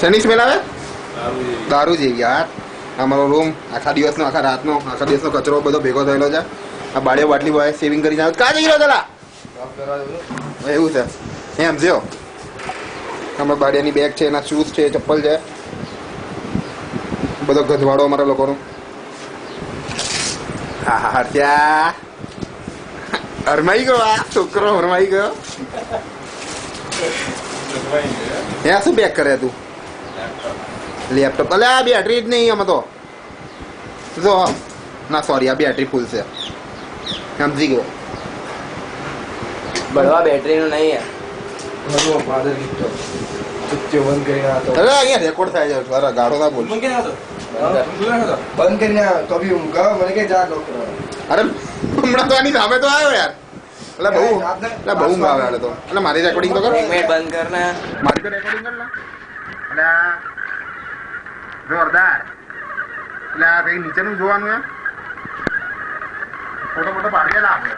શેની સ્મેલ આવે? દારૂ જેવી યાર. અમારો રૂમ આખા દિવસનો આખા દિવસનો કચરો બધો ભેગો થયેલો છે. આ બાળીઓ બાટલી બોય સેવિંગ કરીને આવે. કાં જઈ રહ્યો પેલા? એવું છે એમ જો. અમારા બાડિયાની બેગ છે, એના શૂઝ છે, ચપ્પલ છે, બધો ગધવાડો અમારા લોકોનો. હા હા હર્ષ્યા હરમાઈ ગયો. આ છોકરો હરમાઈ ગયો. ત્યાં શું પેક કરે તું? લેપટોપ. અલે આ બેટરી જ નહીં આમાં તો. જો ના સોરી, આ બેટરી ફૂલ છે. સમજી ગયો. બળવા બેટરી નું નહીં અરે અહીંયા રેકોર્ડ થાય છે. અરે ગાડો ના બોલ. બંધ કરીને તો બી હું કહો મને કે જા ડોક્ટર. અરે હમણાં તો આની સામે તો આવ્યો યાર. એટલે બહુ બહુ ઊંઘ આવે એટલે તો. એટલે મારી રેકોર્ડિંગ તો કર. એક મિનિટ બંધ કર ને. મારી તો રેકોર્ડિંગ કર લે. એટલે જોરદાર. એટલે આ કઈ નીચેનું જોવાનું એમ ફોટો પાડી લે આપણે.